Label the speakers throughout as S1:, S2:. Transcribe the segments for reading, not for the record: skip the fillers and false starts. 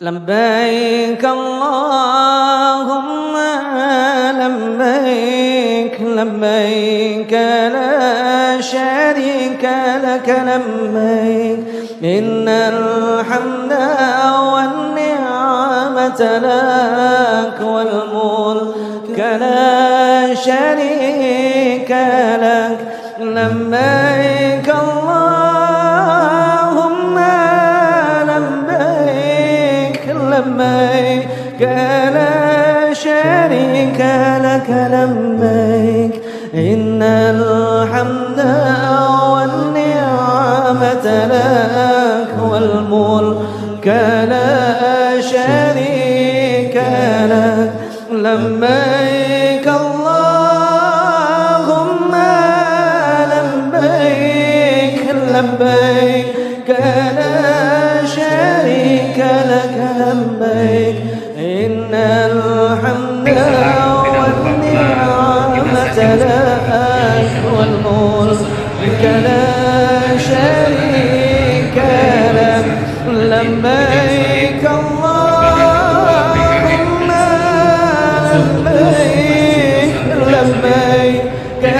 S1: لبيك اللهم لبيك لبيك لا شريك لك لبيك إن الحمد والنعمة لك والملك لا شريك لك لبيك اللهم لبيك لبيك لا شريك لك لبيك إن الحمد والنعمة لك والملك لا شريك لك لبيك اللهم لبيك لبيك لا شريك لك لبيك إن الحمد والنعمة لك والملك لا شريك لك لبيك اللهم لبيك لبيك لا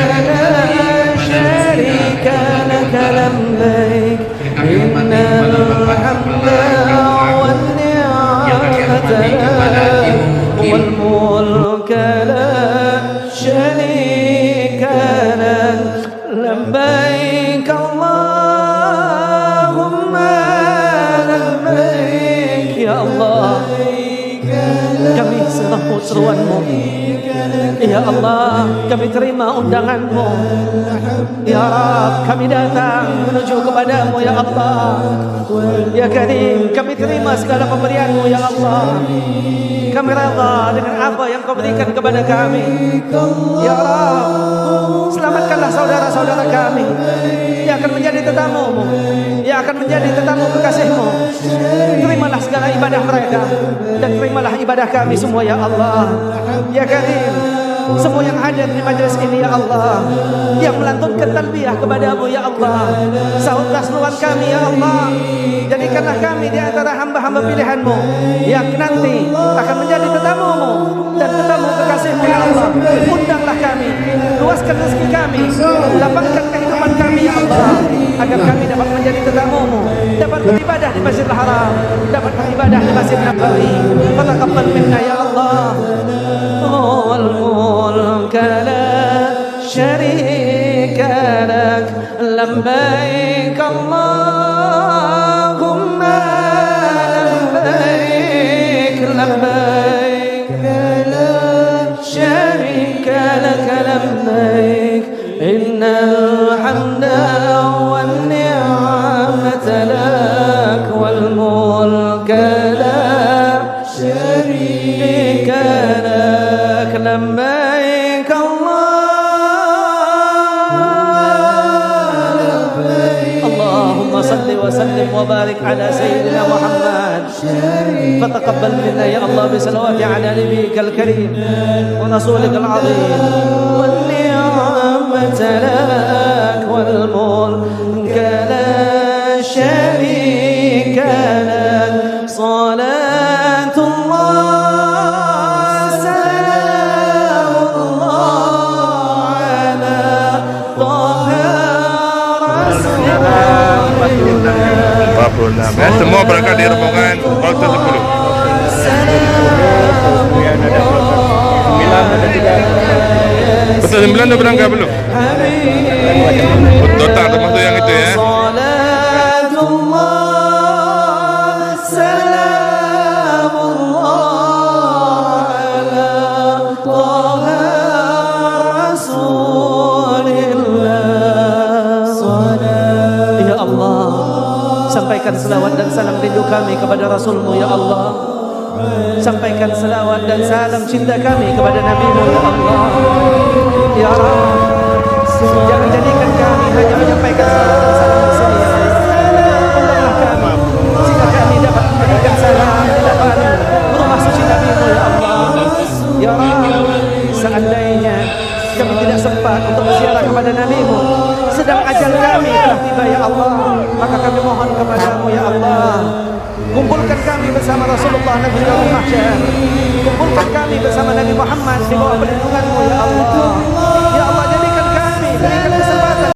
S1: شريك لك لبيك إن الحمد والنعمة لك والملك لا شريك لك لبيك اللهم لبيك يا الله kami sambut seruanmu ya Allah, kami terima undanganmu ya Rabb, kami datang menuju kepadamu ya Allah ya Karim, kami terima segala pemberianmu ya Allah, kami rela dengan apa yang kau berikan kepada kami ya Rabb. Selamatkanlah saudara-saudara kami yang akan menjadi tetamu-Mu, yang akan menjadi tetamu kekasih-Mu. Terimalah segala ibadah mereka dan terimalah ibadah kami semua ya Allah ya Karim. Semua yang hadir di majelis ini ya Allah, yang melantunkan talbiyah kepadamu ya Allah, sahutlah seruan kami ya Allah. Jadikanlah kami di antara hamba-hamba pilihan-Mu yang nanti akan menjadi tetamu-Mu dan tetamu kekasih-Mu ya Allah. Undanglah kami, luaskan rezeki kami, lapangkan kehidupan kami ya Allah, agar kami dapat menjadi tetamu-Mu, dapat beribadah di Masjidil Haram, dapat beribadah di Masjid Nabawi. Fataqabbal minna ya Allah. والملك لا شريك لك لبيك اللهم لبيك لبيك لا شريك لك لبيك إن الحمد والنعمة لك والملك لا شريك لك لبيك اللهم صل وسلم وبارك على سيدنا محمد. فتقبل منا يا الله بصلوات على نبيك الكريم ورسولك العظيم والنعمة لك والملك لا شريك لك صلاة الله سلام الله على طه رسول الله.
S2: Semua berangkat di rombongan waktu 10. Betul 9 udah berangkat belum? Total termasuk yang itu ya.
S1: Sampaikan selawat dan salam rindu kami kepada Rasul-Mu ya Allah. Sampaikan selawat dan salam cinta kami kepada Nabi-Mu ya Allah ya Rabb. Jangan jadikan kami hanya menyampaikan selawat dan salam di sini ya Allah. Undanglah kami sehingga kami dapat memberikan salam di depan rumah suci Nabi-Mu ya Allah ya Rabb. Seandainya kami tidak sempat untuk berziarah kepada Nabi-Mu, sedang ajal kami telah tiba ya Allah, maka kami mohon kepadamu ya Allah, kumpulkan kami bersama Rasulullah Rasulullah nanti di yaumil mahsyar. Kumpulkan kami bersama Nabi Muhammad di bawah perlindungan-Mu ya Allah.